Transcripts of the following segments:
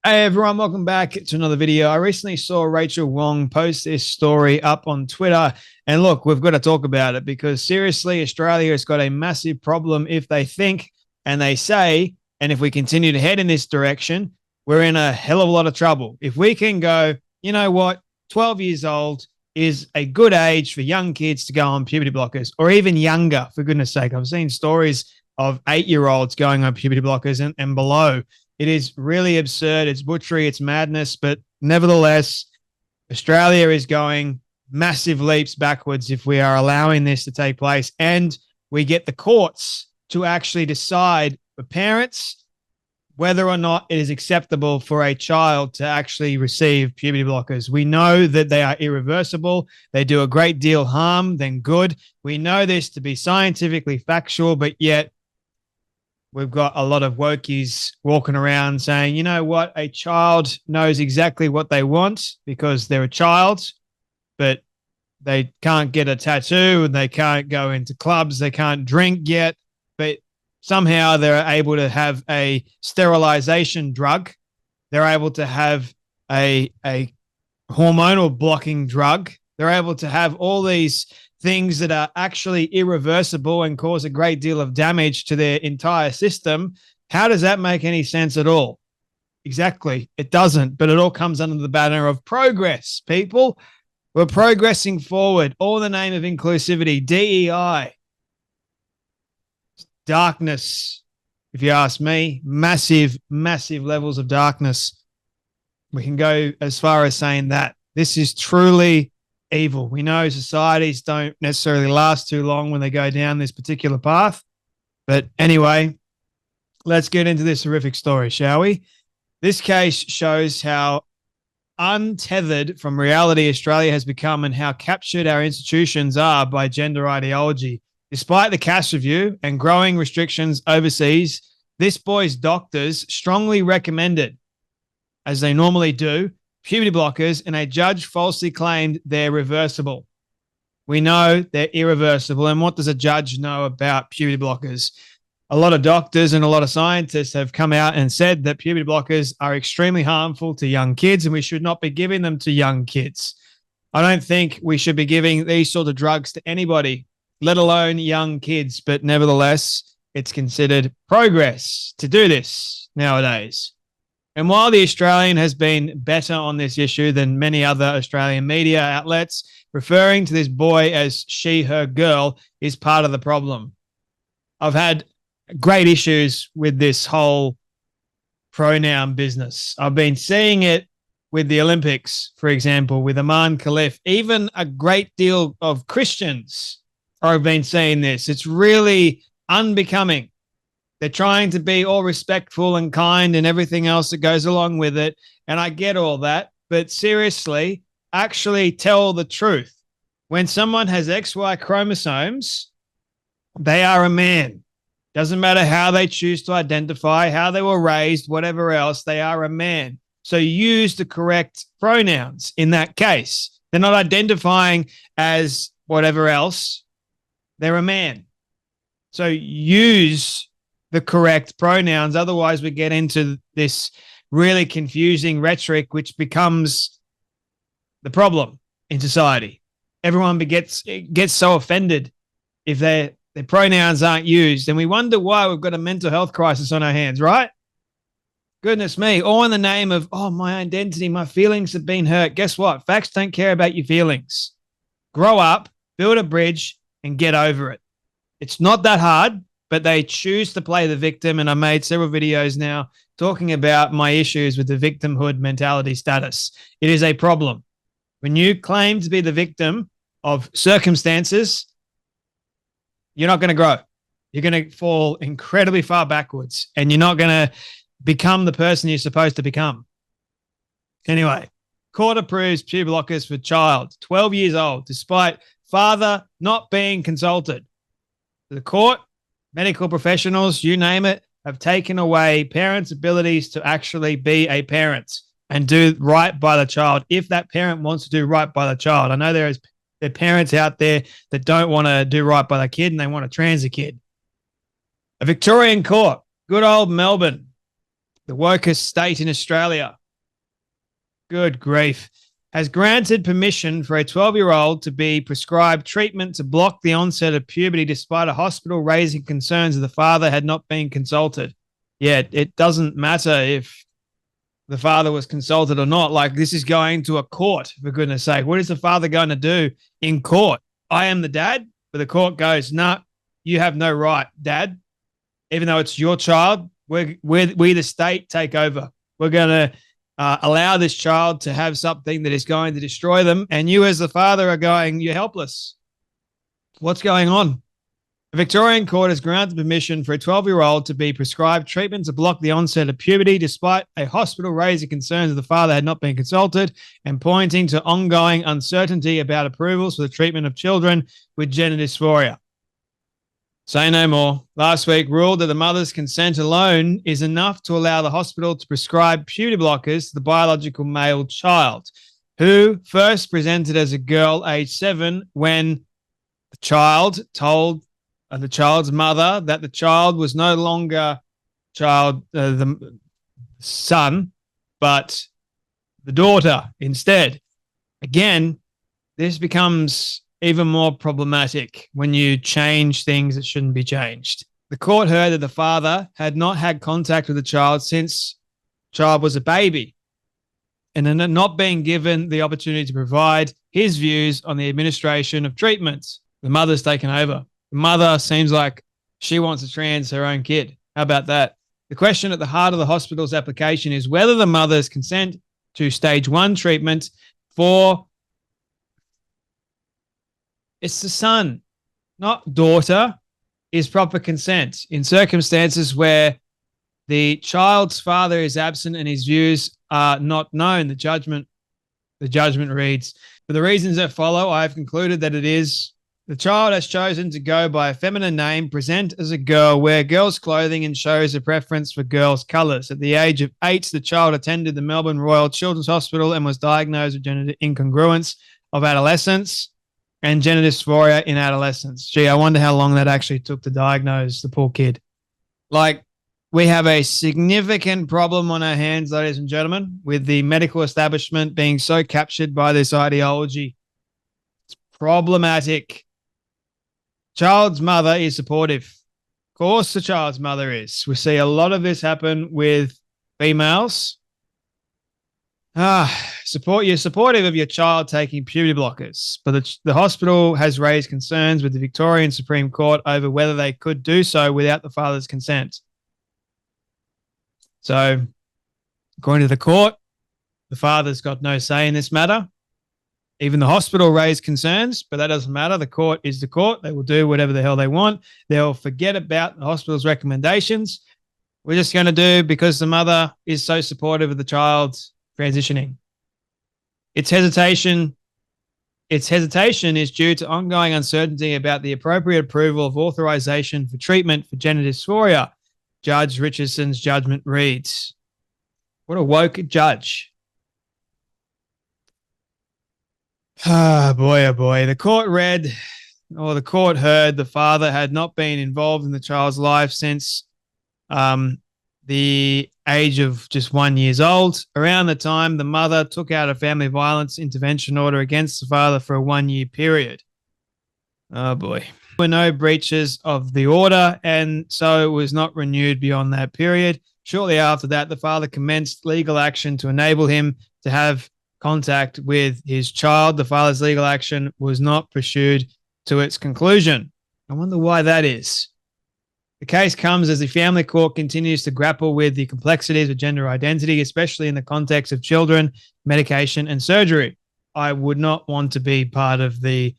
Hey everyone, welcome back to another video. I recently saw Rachel Wong post this story up on Twitter. And look, we've got to talk about it because seriously, Australia has got a massive problem if they think and they say, and if we continue to head in this direction, we're in a hell of a lot of trouble. If we can go, you know what, 12 years old is a good age for young kids to go on puberty blockers or even younger, for goodness sake. I've seen stories of 8-year-olds going on puberty blockers and below. It is really absurd. It's butchery. It's madness. But nevertheless, Australia is going massive leaps backwards if we are allowing this to take place. And we get the courts to actually decide for parents whether or not it is acceptable for a child to actually receive puberty blockers. We know that they are irreversible. They do a great deal harm than good. We know this to be scientifically factual, but yet we've got a lot of wokies walking around saying, you know what, a child knows exactly what they want because they're a child, but they can't get a tattoo and they can't go into clubs, they can't drink yet, but somehow they're able to have a sterilization drug. They're able to have a hormonal blocking drug. They're able to have all these things that are actually irreversible and cause a great deal of damage to their entire system. How does that make any sense at all? Exactly. It doesn't, but it all comes under the banner of progress, people. We're progressing forward, all in the name of inclusivity, DEI. Darkness, if you ask me, massive, massive levels of darkness. We can go as far as saying that this is truly evil. We know societies don't necessarily last too long when they go down this particular path. But anyway, let's get into this horrific story, shall we? This case shows how untethered from reality Australia has become and how captured our institutions are by gender ideology. Despite the cash review and growing restrictions overseas, this boy's doctors strongly recommended, as they normally do, puberty blockers, and a judge falsely claimed they're reversible. We know they're irreversible. And what does a judge know about puberty blockers? A lot of doctors and a lot of scientists have come out and said that puberty blockers are extremely harmful to young kids and we should not be giving them to young kids. I don't think we should be giving these sort of drugs to anybody, let alone young kids. But nevertheless, it's considered progress to do this nowadays. And while the Australian has been better on this issue than many other Australian media outlets, referring to this boy as she, her, girl is part of the problem. I've had great issues with this whole pronoun business. I've been seeing it with the Olympics, for example, with Aman Khalif. Even a great deal of Christians have been seeing this. It's really unbecoming. They're trying to be all respectful and kind and everything else that goes along with it. And I get all that. But seriously, actually tell the truth. When someone has XY chromosomes, they are a man. Doesn't matter how they choose to identify, how they were raised, whatever else, they are a man. So use the correct pronouns in that case. They're not identifying as whatever else. They're a man. So use the correct pronouns. Otherwise, we get into this really confusing rhetoric, which becomes the problem in society. Everyone gets so offended if their pronouns aren't used. And we wonder why we've got a mental health crisis on our hands, right? Goodness me. All in the name of, oh, my identity, my feelings have been hurt. Guess what? Facts don't care about your feelings. Grow up, build a bridge, and get over it. It's not that hard, but they choose to play the victim. And I made several videos now talking about my issues with the victimhood mentality status. It is a problem. When you claim to be the victim of circumstances, you're not going to grow. You're going to fall incredibly far backwards and you're not going to become the person you're supposed to become. Anyway, court approves puberty blockers for child, 12 years old, despite father not being consulted. The court, medical professionals, you name it, have taken away parents' abilities to actually be a parent and do right by the child if that parent wants to do right by the child. I know there are parents out there that don't want to do right by the kid and they want to trans the kid. A Victorian court, good old Melbourne, the wokest state in Australia, good grief, has granted permission for a 12-year-old to be prescribed treatment to block the onset of puberty despite a hospital raising concerns that the father had not been consulted. Yeah, it doesn't matter if the father was consulted or not. Like, this is going to a court, for goodness sake. What is the father going to do in court? I am the dad, but the court goes, nah, you have no right, dad. Even though it's your child, we the state take over. We're going to allow this child to have something that is going to destroy them. And you as the father are going, you're helpless. What's going on? The Victorian court has granted permission for a 12-year-old to be prescribed treatment to block the onset of puberty despite a hospital raising concerns that the father had not been consulted and pointing to ongoing uncertainty about approvals for the treatment of children with gender dysphoria. Say no more. Last week ruled that the mother's consent alone is enough to allow the hospital to prescribe puberty blockers to the biological male child, who first presented as a girl aged 7 when the child told the child's mother that the child was no longer the son, but the daughter instead. Again, this becomes even more problematic when you change things that shouldn't be changed. The court heard that the father had not had contact with the child since the child was a baby and then not being given the opportunity to provide his views on the administration of treatments. The mother's taken over. The mother seems like she wants to trans her own kid. How about that? The question at the heart of the hospital's application is whether the mother's consent to stage 1 treatment for it's the son, not daughter, is proper consent in circumstances where the child's father is absent and his views are not known. The judgment reads, for the reasons that follow, I have concluded that it is the child has chosen to go by a feminine name, present as a girl, wear girls' clothing, and shows a preference for girls' colours. At the age of 8, the child attended the Melbourne Royal Children's Hospital and was diagnosed with gender incongruence of adolescence and gender dysphoria in adolescence. Gee, I wonder how long that actually took to diagnose the poor kid. Like, we have a significant problem on our hands, ladies and gentlemen, with the medical establishment being so captured by this ideology. It's problematic. Child's mother is supportive. Of course, the child's mother is. We see a lot of this happen with females. You're supportive of your child taking puberty blockers, but the hospital has raised concerns with the Victorian Supreme Court over whether they could do so without the father's consent. So, according to the court, the father's got no say in this matter. Even the hospital raised concerns, but that doesn't matter. The court is the court. They will do whatever the hell they want. They'll forget about the hospital's recommendations. We're just going to do because the mother is so supportive of the child transitioning. Its hesitation is due to ongoing uncertainty about the appropriate approval of authorization for treatment for gender dysphoria. Judge Richardson's judgment reads. What a woke judge. Oh boy. The court heard the father had not been involved in the child's life since the age of just 1 year old. Around the time the mother took out a family violence intervention order against the father for a 1 year period. Oh boy. There were no breaches of the order, and so it was not renewed beyond that period. Shortly after that, the father commenced legal action to enable him to have contact with his child. The father's legal action was not pursued to its conclusion. I wonder why that is. The case comes as the family court continues to grapple with the complexities of gender identity, especially in the context of children, medication, and surgery. I would not want to be part of the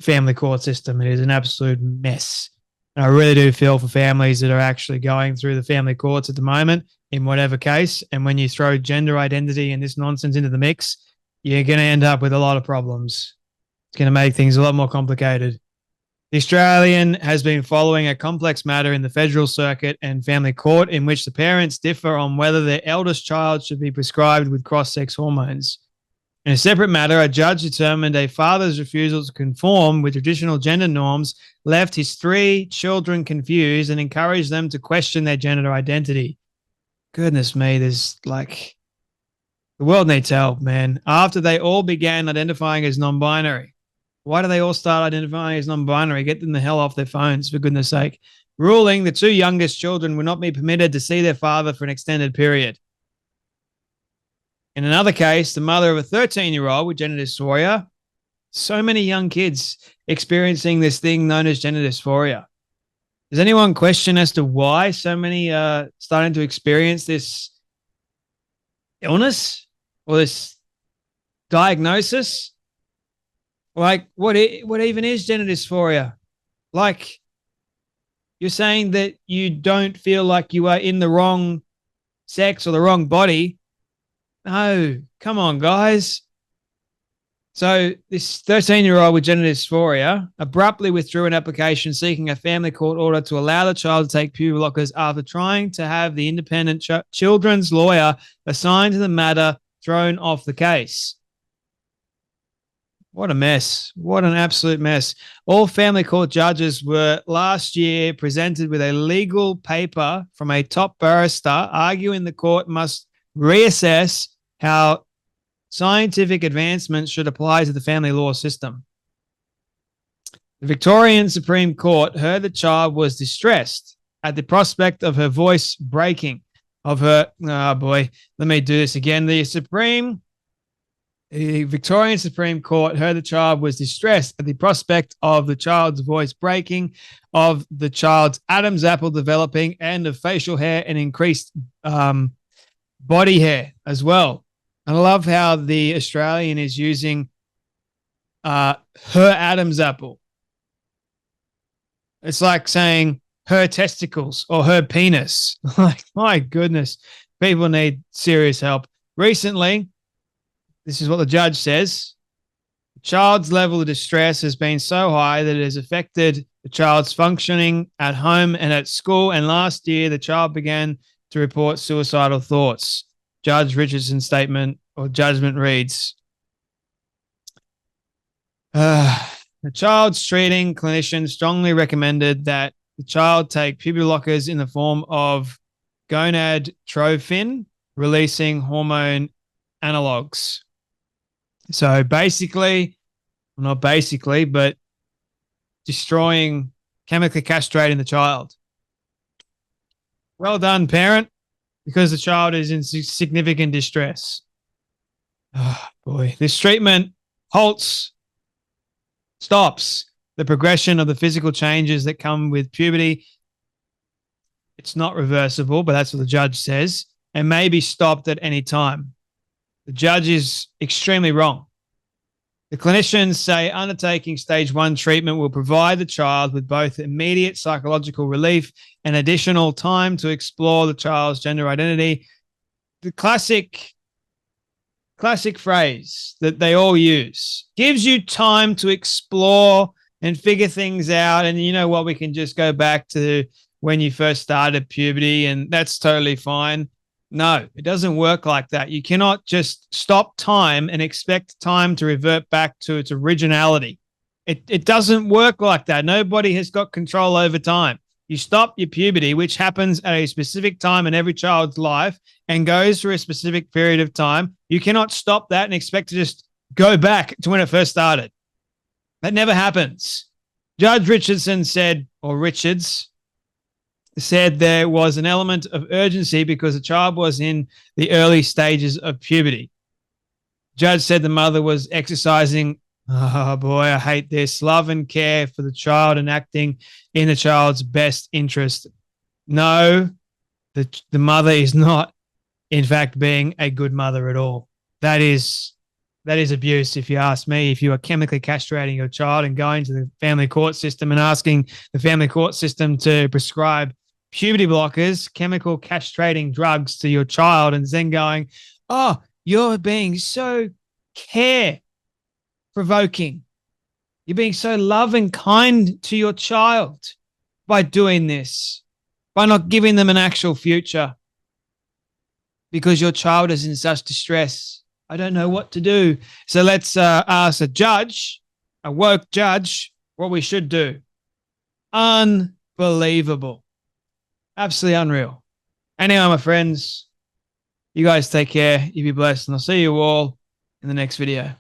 family court system. It is an absolute mess. And I really do feel for families that are actually going through the family courts at the moment in whatever case. And when you throw gender identity and this nonsense into the mix, you're going to end up with a lot of problems. It's going to make things a lot more complicated. The Australian has been following a complex matter in the federal circuit and family court in which the parents differ on whether their eldest child should be prescribed with cross-sex hormones. In a separate matter, a judge determined a father's refusal to conform with traditional gender norms left his 3 children confused and encouraged them to question their gender identity. Goodness me, there's like the world needs help, man. After they all began identifying as non-binary, why do they all start identifying as non-binary? Get them the hell off their phones, for goodness sake. Ruling the two youngest children will not be permitted to see their father for an extended period. In another case, the mother of a 13-year-old with gender dysphoria, so many young kids experiencing this thing known as gender dysphoria. Does anyone question as to why so many are starting to experience this illness or this diagnosis? Like, what even is gender dysphoria? Like, you're saying that you don't feel like you are in the wrong sex or the wrong body. No, come on, guys. So this 13-year-old with gender dysphoria abruptly withdrew an application seeking a family court order to allow the child to take puberty blockers after trying to have the independent children's lawyer assigned to the matter thrown off the case. What a mess. What an absolute mess. All family court judges were last year presented with a legal paper from a top barrister arguing the court must reassess how scientific advancements should apply to the family law system. The Victorian Supreme Court heard the child was distressed at the prospect of her voice breaking, of her, oh boy, let me do this again. The Victorian Supreme Court heard the child was distressed at the prospect of the child's voice breaking, of the child's Adam's apple developing, and of facial hair and increased body hair as well. And I love how the Australian is using her Adam's apple. It's like saying her testicles or her penis. Like, my goodness, people need serious help. Recently, this is what the judge says. The child's level of distress has been so high that it has affected the child's functioning at home and at school. And last year, the child began to report suicidal thoughts. Judge Richardson's statement or judgment reads, the child's treating clinician strongly recommended that the child take puberty blockers in the form of gonadotropin releasing hormone analogs. So basically, well, not basically, but destroying, chemically castrating the child. Well done, parent, because the child is in significant distress. Oh, boy. This treatment stops the progression of the physical changes that come with puberty. It's not reversible, but that's what the judge says, and may be stopped at any time. The judge is extremely wrong. The clinicians say undertaking stage 1 treatment will provide the child with both immediate psychological relief and additional time to explore the child's gender identity. The classic phrase that they all use, gives you time to explore and figure things out. And you know what? We can just go back to when you first started puberty, and that's totally fine. No, it doesn't work like that. You cannot just stop time and expect time to revert back to its originality. It doesn't work like that. Nobody has got control over time. You stop your puberty, which happens at a specific time in every child's life and goes through a specific period of time. You cannot stop that and expect to just go back to when it first started. That never happens. Judge Richardson said, or Richards said, there was an element of urgency because the child was in the early stages of puberty. Judge said the mother was exercising, oh boy, I hate this, love and care for the child and acting in the child's best interest. No, the mother is not, in fact, being a good mother at all. That is abuse, if you ask me. If you are chemically castrating your child and going to the family court system and asking the family court system to prescribe puberty blockers, chemical castrating drugs to your child, and then going, oh, you're being so care-provoking. You're being so love and kind to your child by doing this, by not giving them an actual future because your child is in such distress. I don't know what to do. So let's ask a judge, a woke judge, what we should do. Unbelievable. Absolutely unreal. Anyway, my friends, you guys take care. You be blessed, and I'll see you all in the next video.